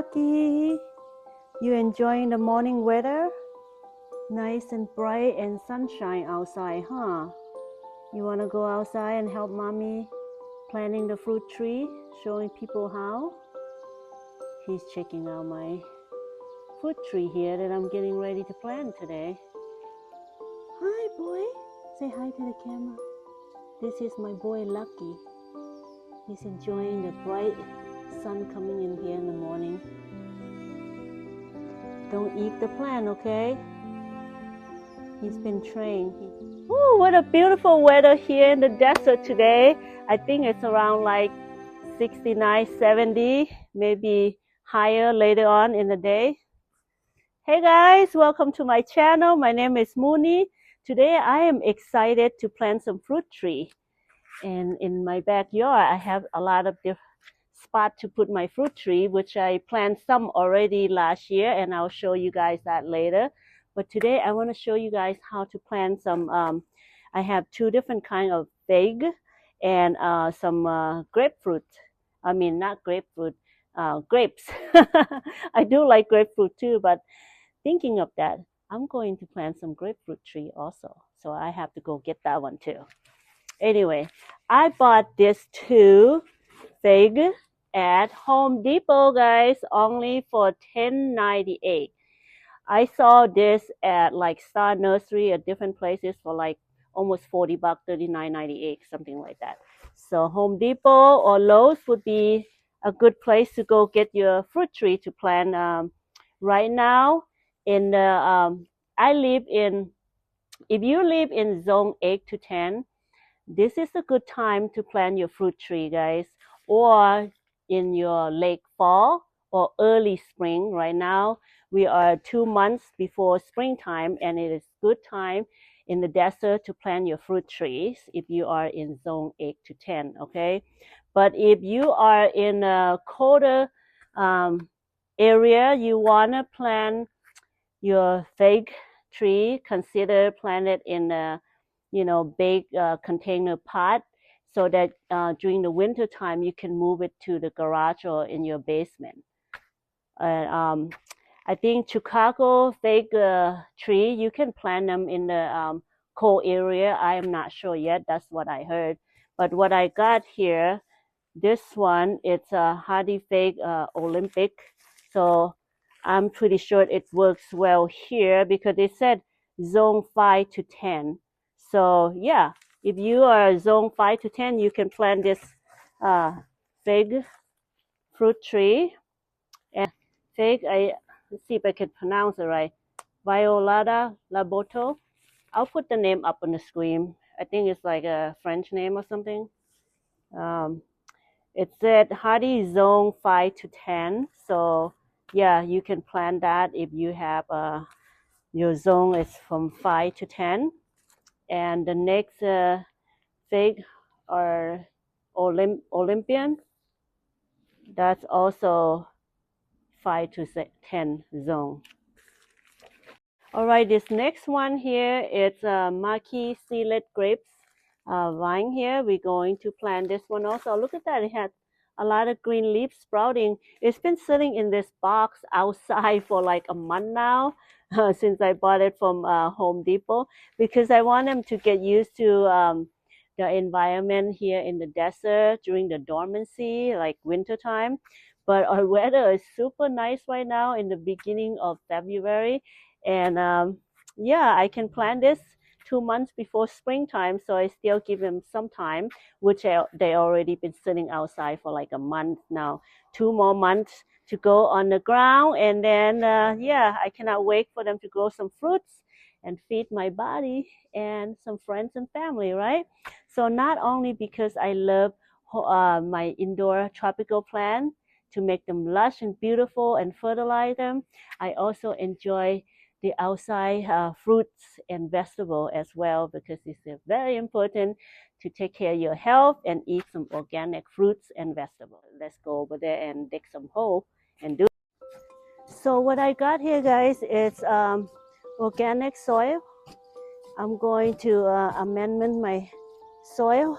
Lucky. You enjoying the morning weather? Nice and bright and sunshine outside, huh? You want to go outside and help mommy planting the fruit tree, showing people how? He's checking out my fruit tree here that I'm getting ready to plant today. Hi, boy. Say hi to the camera. This is my boy Lucky. He's enjoying the bright sun coming in here in the morning. Don't eat the plant, okay? He's been trained. Oh, what a beautiful weather here in the desert today. I think it's around like 69, 70, maybe higher later on in the day. Hey guys, welcome to my channel. My name is Mooney. Today I am excited to plant some fruit tree. And in my backyard, I have a lot of different spots to put my fruit tree, which I planted some already last year, and I'll show you guys that later. But today I want to show you guys how to plant some, I have two different kinds of fig and some grapefruit. I mean, not grapefruit, grapes. I do like grapefruit too, but thinking of that, I'm going to plant some grapefruit tree also. So I have to go get that one too. Anyway, I bought this two fig at Home Depot, guys, only for $10.98. I saw this at like Star Nursery at different places for like almost 40 bucks, $39.98, something like that. So Home Depot or Lowe's would be a good place to go get your fruit tree to plant. Right now, in the if you live in zone 8 to 10, this is a good time to plant your fruit tree, guys, or in your late fall or early spring. Right now, we are 2 months before springtime, and it is good time in the desert to plant your fruit trees if you are in zone 8 to 10, okay? But if you are in a colder area, you want to plant your fig tree, consider plant it in a big container pot, so that during the winter time you can move it to the garage or in your basement. And I think Chicago fig tree, you can plant them in the cold area. I am not sure yet. That's what I heard. But what I got here, this one, it's a hardy fig Olympic. So I'm pretty sure it works well here because it said zone 5 to 10. So yeah, if you are zone 5 to 10, you can plant this fig fruit tree. And fig, let's see if I can pronounce it right. Violata Laboto. I'll put the name up on the screen. I think it's like a French name or something. It said hardy zone 5 to 10. So yeah, you can plant that if you have your zone is from 5 to 10. And the next fig or Olympian, that's also 5 to 10 zone. All right, this next one here, it's marquis seedless grapes vine here. We're going to plant this one also. Look at that, it has a lot of green leaves sprouting. It's been sitting in this box outside for like a month now. Since I bought it from Home Depot, because I want them to get used to the environment here in the desert during the dormancy, like winter time. But our weather is super nice right now in the beginning of February. And yeah, I can plant this 2 months before springtime, so I still give them some time, which they already been sitting outside for like a month now. 2 more months to go on the ground, and then yeah, I cannot wait for them to grow some fruits and feed my body and some friends and family, right? So not only because I love my indoor tropical plant to make them lush and beautiful and fertilize them, I also enjoy the outside fruits and vegetables as well, because it's very important to take care of your health and eat some organic fruits and vegetables. Let's go over there and dig some hole and do it. So what I got here, guys, is organic soil. I'm going to amend my soil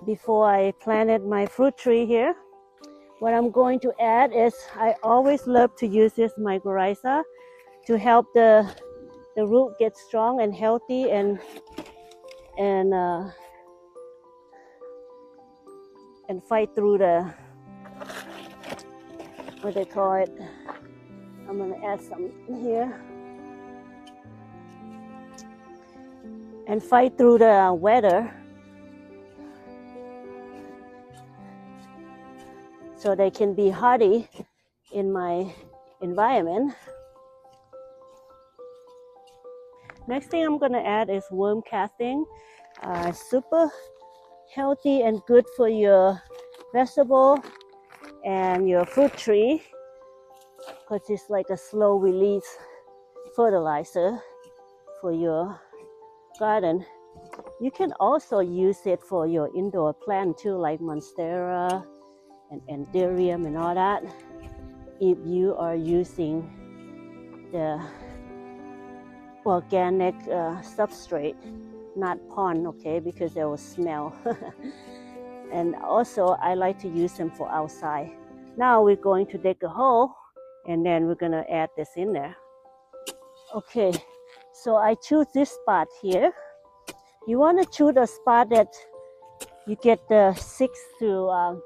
before I planted my fruit tree here. What I'm going to add is, I always love to use this mycorrhiza to help the root get strong and healthy and fight through the, what they call it. I'm gonna add some here and fight through the weather, so they can be hardy in my environment. Next thing I'm gonna add is worm casting. Super healthy and good for your vegetable and your fruit tree, because it's like a slow release fertilizer for your garden. You can also use it for your indoor plant too, like monstera and anthurium and all that, if you are using the organic substrate, not pond, okay, because they will smell. And also I like to use them for outside. Now we're going to dig a hole and then we're gonna add this in there. Okay, so I choose this spot here. You want to choose a spot that you get the 6 to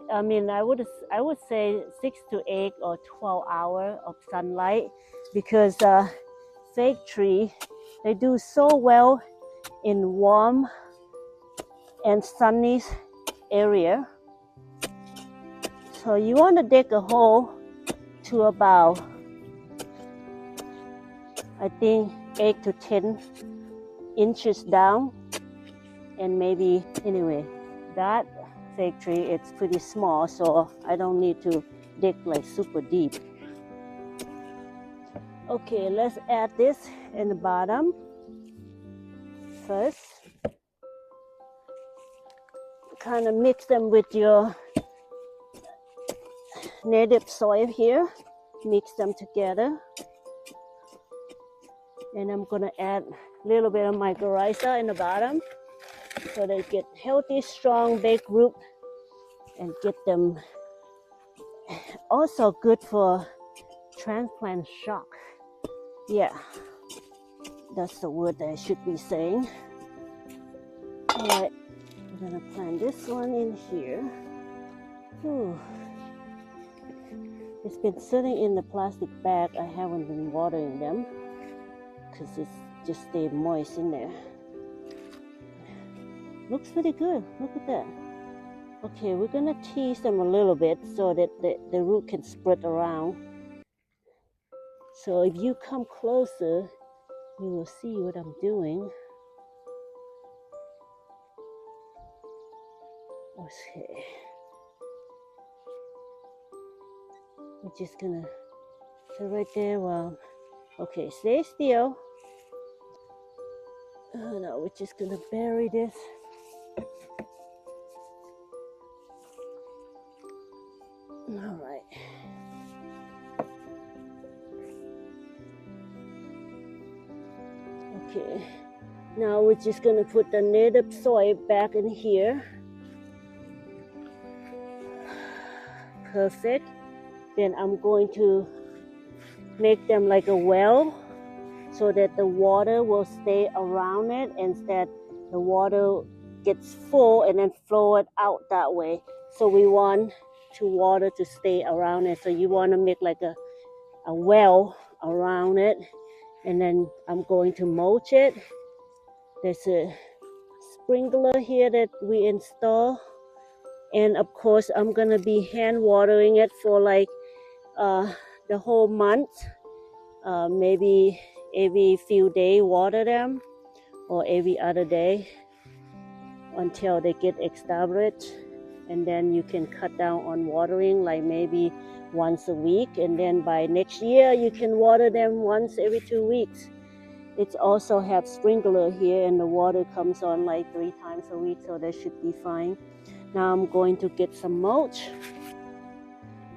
I would say 6 to 8 or 12 hours of sunlight, because fig tree, they do so well in warm and sunny area. So you want to dig a hole to about, I think, 8 to 10 inches down, and maybe, anyway, that fig tree, it's pretty small, so I don't need to dig like super deep. Okay, let's add this in the bottom first. Kind of mix them with your native soil here. Mix them together. And I'm gonna add a little bit of mycorrhiza in the bottom, so they get healthy, strong, big root, and get them also good for transplant shock. Yeah, that's the word that I should be saying. All right, I'm gonna plant this one in here. Whew. It's been sitting in the plastic bag. I haven't been watering them because it's just stayed moist in there. Looks pretty good. Look at that. Okay, we're gonna tease them a little bit so that the root can spread around. So if you come closer, you will see what I'm doing. Okay. We're just gonna sit right there while, okay, stay still. Now we're just gonna bury this. All right. Okay, now we're just gonna put the native soil back in here. Perfect. Then I'm going to make them like a well, so that the water will stay around it, instead the water gets full and then flow it out that way. So we want to water to stay around it. So you want to make like a well around it, and then I'm going to mulch it. There's a sprinkler here that we install, and of course I'm gonna be hand watering it for like the whole month. Maybe every few days water them, or every other day, until they get established. And then you can cut down on watering, like maybe once a week, and then by next year you can water them once every 2 weeks. It's also have sprinkler here, and the water comes on like 3 times a week, so that should be fine. Now I'm going to get some mulch.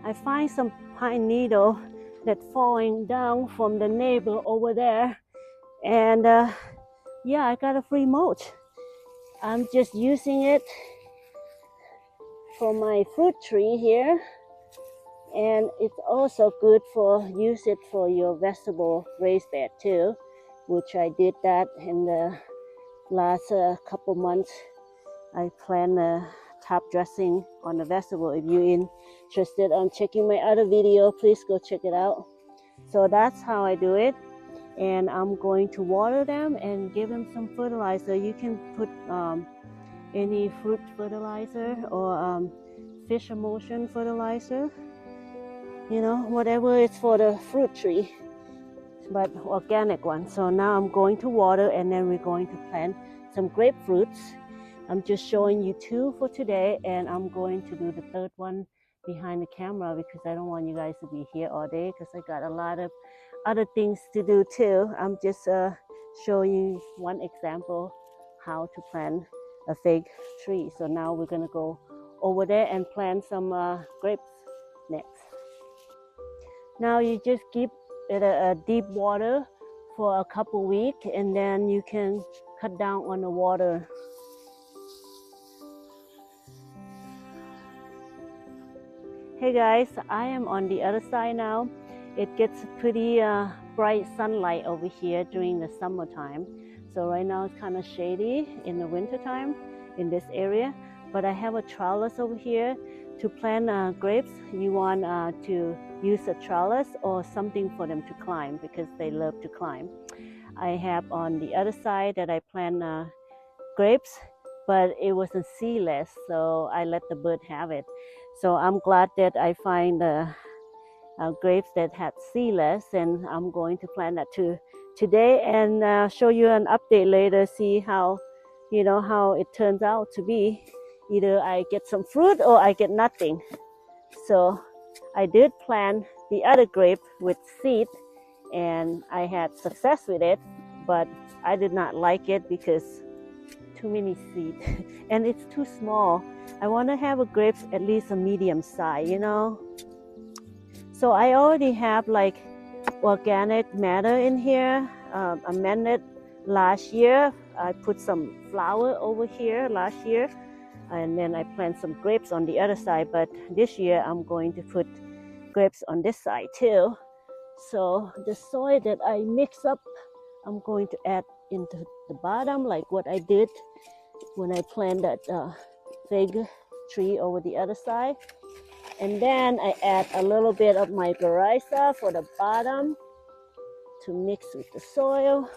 I find some pine needle that falling down from the neighbor over there, and yeah, I got a free mulch. I'm just using it for my fruit tree here, and it's also good for use it for your vegetable raised bed too, which I did that in the last couple months. I plan a top dressing on the vegetable. If you're interested on checking my other video, please go check it out. So that's how I do it, and I'm going to water them and give them some fertilizer. You can put any fruit fertilizer or fish emulsion fertilizer, you know, whatever it's for the fruit tree, but organic one. So now I'm going to water, and then we're going to plant some grapefruits. I'm just showing you 2 for today, and I'm going to do the 3rd one behind the camera because I don't want you guys to be here all day because I got a lot of other things to do too. I'm just showing you one example how to plant a fig tree. So now we're gonna go over there and plant some grapes next. Now you just keep it a deep water for a couple weeks, and then you can cut down on the water. Hey guys, I am on the other side now. It gets pretty bright sunlight over here during the summertime. So right now it's kind of shady in the wintertime in this area. But I have a trellis over here to plant grapes. You want to use a trellis or something for them to climb because they love to climb. I have on the other side that I plant grapes, but it wasn't seedless, so I let the bird have it. So I'm glad that I find grapes that had seedless, and I'm going to plant that too today and show you an update later. See how, you know, how it turns out to be. Either I get some fruit or I get nothing. So I did plant the other grape with seed, and I had success with it, but I did not like it because too many seeds and it's too small. I want to have a grapes at least a medium size, you know. So I already have like organic matter in here. Amended last year. I put some flower over here last year, and then I plant some grapes on the other side. But this year I'm going to put grapes on this side too. So the soil that I mix up, I'm going to add into the bottom like what I did when I planted that fig tree over the other side. And then I add a little bit of my mycorrhiza for the bottom to mix with the soil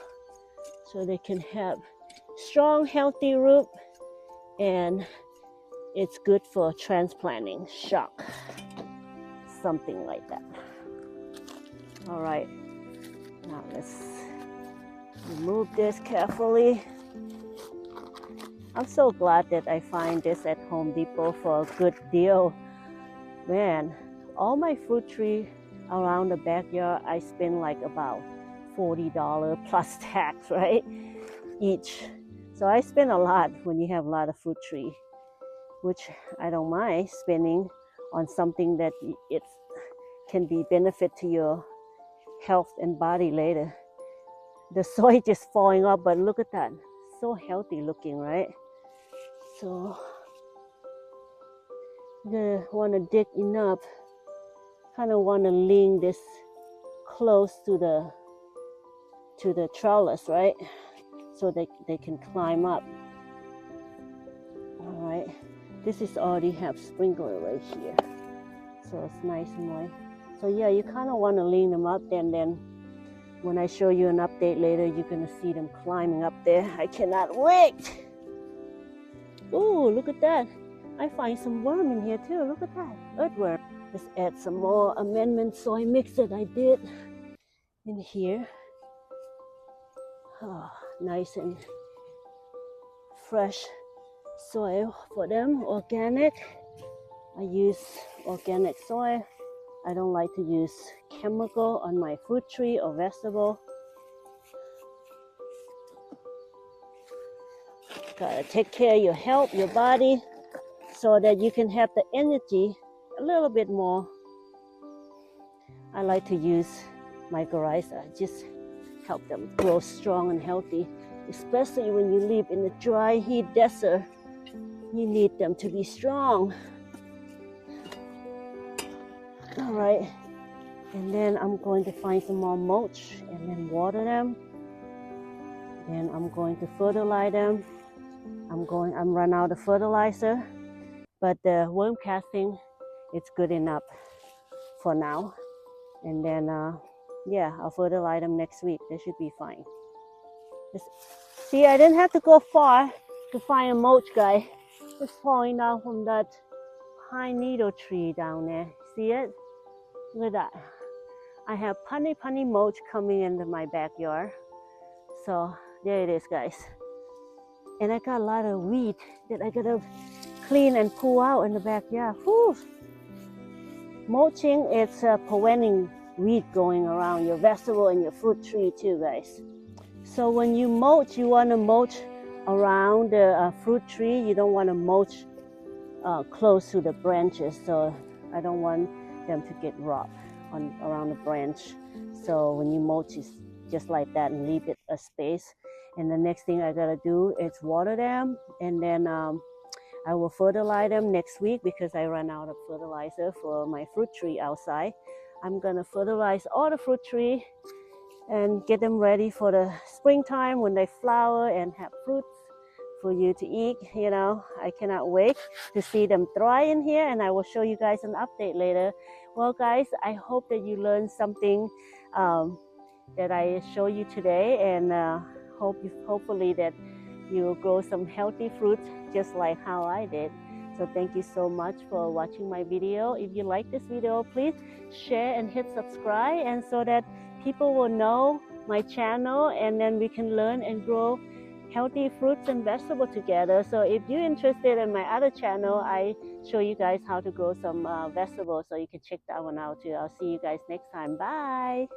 so they can have strong, healthy root, and it's good for transplanting shock, something like that. All right, now let's remove this carefully. I'm so glad that I find this at Home Depot for a good deal. Man, all my fruit tree around the backyard, I spend like about $40 plus tax, right? Each. So I spend a lot when you have a lot of fruit tree, which I don't mind spending on something that it can be benefit to your health and body later. The soil just falling off, but look at that. So healthy looking, right? So you're gonna want to dig enough, kind of want to lean this close to the trellis, right? So they can climb up. All right, this is already have sprinkler right here, so it's nice and moist. So yeah, you kind of want to lean them up, and then when I show you an update later, you're gonna see them climbing up there. I cannot wait. Oh, look at that. I find some worm in here too. Look at that, earthworm. Let's add some more amendment soil mix that I did in here. Oh, nice and fresh soil for them, organic. I use organic soil. I don't like to use chemical on my fruit tree or vegetable. Gotta take care of your health, your body, so that you can have the energy a little bit more. I like to use mycorrhiza, just help them grow strong and healthy, especially when you live in a dry heat desert. You need them to be strong. All right, and then I'm going to find some more mulch and then water them. Then I'm going to fertilize them. I'm run out of fertilizer, but the worm casting, it's good enough for now. And then, yeah, I'll fertilize them next week. They should be fine. See, I didn't have to go far to find a mulch guy. It's falling down from that pine needle tree down there. See it? Look at that. I have plenty mulch coming into my backyard. So there it is, guys. And I got a lot of weed that I gotta clean and pull out in the backyard. Whew. Mulching is preventing weed going around your vegetable and your fruit tree too, guys. So when you mulch, you want to mulch around the fruit tree. You don't want to mulch close to the branches. So I don't want them to get robbed around the branch. So when you mulch, it's just like that and leave it a space. And the next thing I gotta do is water them, and then I will fertilize them next week because I ran out of fertilizer for my fruit tree outside. I'm gonna fertilize all the fruit tree and get them ready for the springtime when they flower and have fruits for you to eat. You know, I cannot wait to see them thrive in here, and I will show you guys an update later. Well, guys, I hope that you learned something that I show you today, and hopefully that you will grow some healthy fruits just like how I did. So thank you so much for watching my video. If you like this video, please share and hit subscribe, and so that people will know my channel, and then we can learn and grow healthy fruits and vegetables together. So if you're interested in my other channel, I show you guys how to grow some vegetables, so you can check that one out too. I'll see you guys next time. Bye.